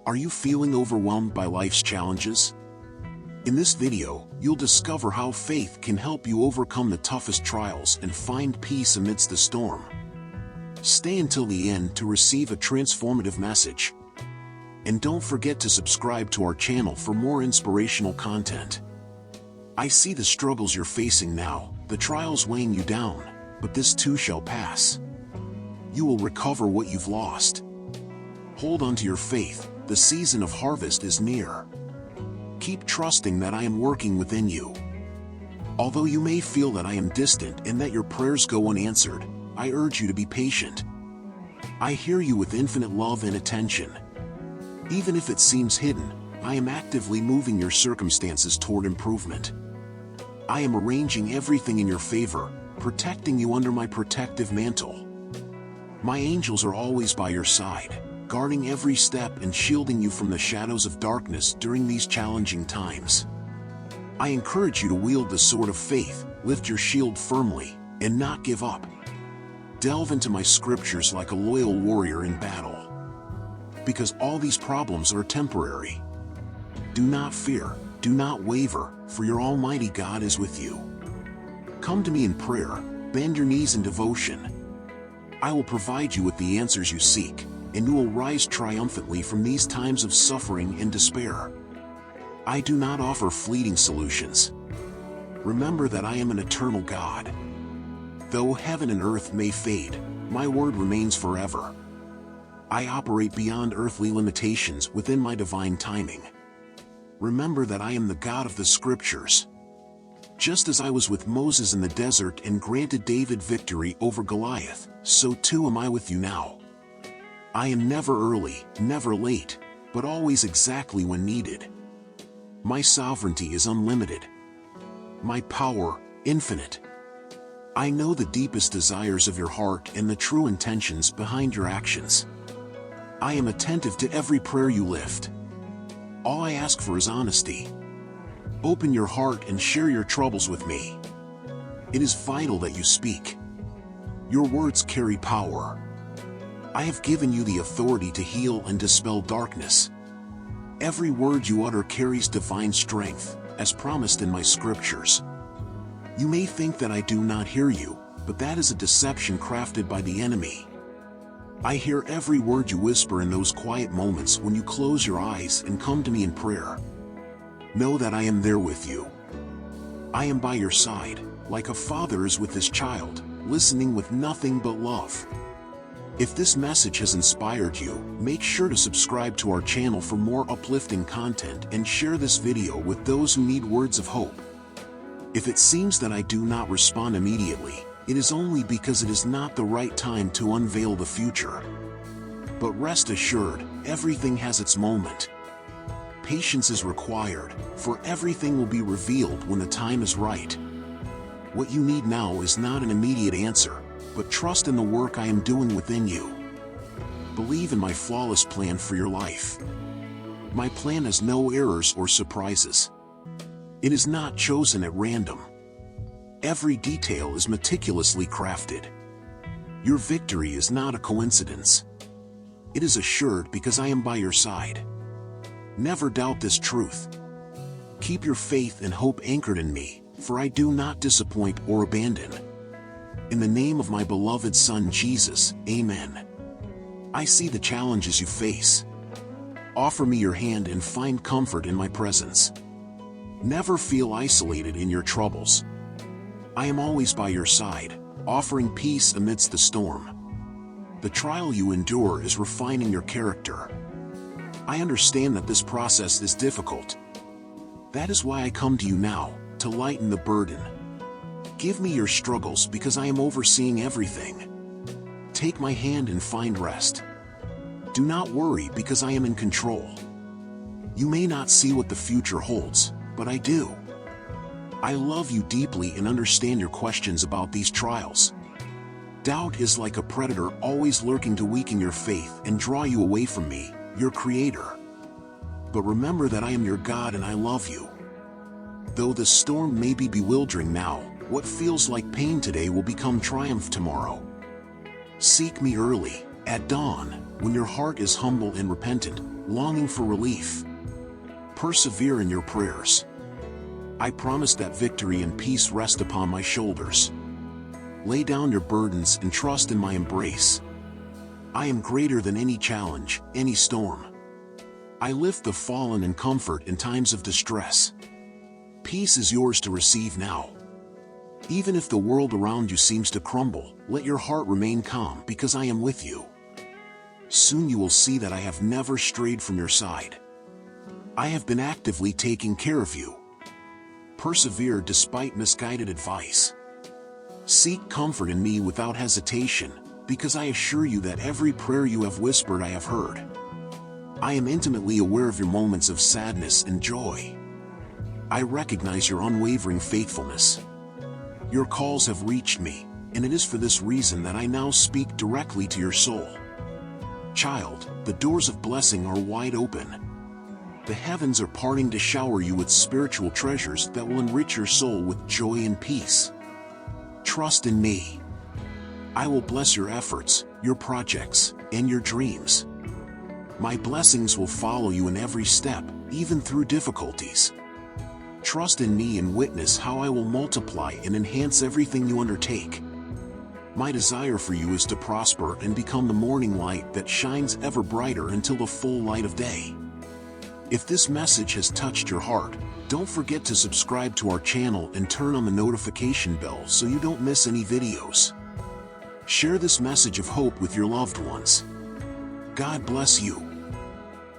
Are you feeling overwhelmed by life's challenges? In this video, you'll discover how faith can help you overcome the toughest trials and find peace amidst the storm. Stay until the end to receive a transformative message. And don't forget to subscribe to our channel for more inspirational content. I see the struggles you're facing now, the trials weighing you down, but this too shall pass. You will recover what you've lost. Hold on to your faith, the season of harvest is near. Keep trusting that I am working within you. Although you may feel that I am distant and that your prayers go unanswered, I urge you to be patient. I hear you with infinite love and attention. Even if it seems hidden, I am actively moving your circumstances toward improvement. I am arranging everything in your favor, protecting you under my protective mantle. My angels are always by your side, guarding every step and shielding you from the shadows of darkness during these challenging times. I encourage you to wield the sword of faith, lift your shield firmly, and not give up. Delve into my scriptures like a loyal warrior in battle. Because all these problems are temporary. Do not fear, do not waver, for your Almighty God is with you. Come to me in prayer, bend your knees in devotion. I will provide you with the answers you seek, and you will rise triumphantly from these times of suffering and despair. I do not offer fleeting solutions. Remember that I am an eternal God. Though heaven and earth may fade, my word remains forever. I operate beyond earthly limitations within my divine timing. Remember that I am the God of the Scriptures. Just as I was with Moses in the desert and granted David victory over Goliath, so too am I with you now. I am never early, never late, but always exactly when needed. My sovereignty is unlimited. My power, infinite. I know the deepest desires of your heart and the true intentions behind your actions. I am attentive to every prayer you lift. All I ask for is honesty. Open your heart and share your troubles with me. It is vital that you speak. Your words carry power. I have given you the authority to heal and dispel darkness. Every word you utter carries divine strength, as promised in my scriptures. You may think that I do not hear you, but that is a deception crafted by the enemy. I hear every word you whisper in those quiet moments when you close your eyes and come to me in prayer. Know that I am there with you. I am by your side, like a father is with his child, listening with nothing but love. If this message has inspired you, make sure to subscribe to our channel for more uplifting content and share this video with those who need words of hope. If it seems that I do not respond immediately, it is only because it is not the right time to unveil the future. But rest assured, everything has its moment. Patience is required, for everything will be revealed when the time is right. What you need now is not an immediate answer, but trust in the work I am doing within you. Believe in my flawless plan for your life. My plan has no errors or surprises. It is not chosen at random. Every detail is meticulously crafted. Your victory is not a coincidence. It is assured because I am by your side. Never doubt this truth. Keep your faith and hope anchored in me, for I do not disappoint or abandon. In the name of my beloved Son Jesus, Amen. I see the challenges you face. Offer me your hand and find comfort in my presence. Never feel isolated in your troubles. I am always by your side, offering peace amidst the storm. The trial you endure is refining your character. I understand that this process is difficult. That is why I come to you now, to lighten the burden. Give me your struggles because I am overseeing everything. Take my hand and find rest. Do not worry because I am in control. You may not see what the future holds, but I do. I love you deeply and understand your questions about these trials. Doubt is like a predator always lurking to weaken your faith and draw you away from me, your Creator. But remember that I am your God and I love you. Though the storm may be bewildering now, what feels like pain today will become triumph tomorrow. Seek me early, At dawn, when your heart is humble and repentant, longing for relief, persevere in your prayers. I promise that victory and peace rest upon my shoulders. Lay down your burdens and trust in my embrace. I am greater than any challenge, any storm. I lift the fallen and comfort in times of distress. Peace is yours to receive now. Even if the world around you seems to crumble, let your heart remain calm because I am with you. Soon you will see that I have never strayed from your side. I have been actively taking care of you. Persevere despite misguided advice. Seek comfort in me without hesitation, because I assure you that every prayer you have whispered I have heard. I am intimately aware of your moments of sadness and joy. I recognize your unwavering faithfulness. Your calls have reached me, and it is for this reason that I now speak directly to your soul. Child, the doors of blessing are wide open. The heavens are parting to shower you with spiritual treasures that will enrich your soul with joy and peace. Trust in me. I will bless your efforts, your projects, and your dreams. My blessings will follow you in every step, even through difficulties. Trust in me and witness how I will multiply and enhance everything you undertake. My desire for you is to prosper and become the morning light that shines ever brighter until the full light of day. If this message has touched your heart, don't forget to subscribe to our channel and turn on the notification bell so you don't miss any videos. Share this message of hope with your loved ones. God bless you.